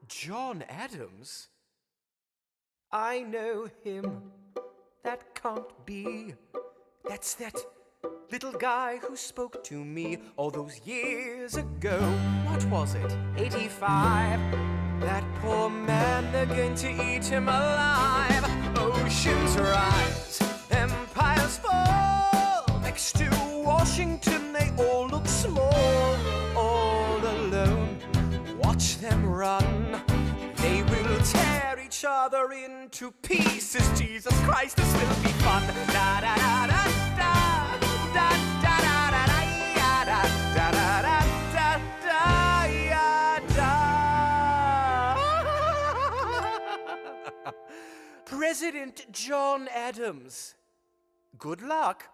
John Adams? I know him. That can't be. That's that little guy who spoke to me all those years ago. What was it? 85. That poor man, they're going to eat him alive. Oceans rise, empires fall. Next to Washington, they all look small. All alone, watch them run. They will tear each other into pieces. Jesus Christ, this will be fun. Da da da da da da da da da da da da da da da. President John Adams. Good luck.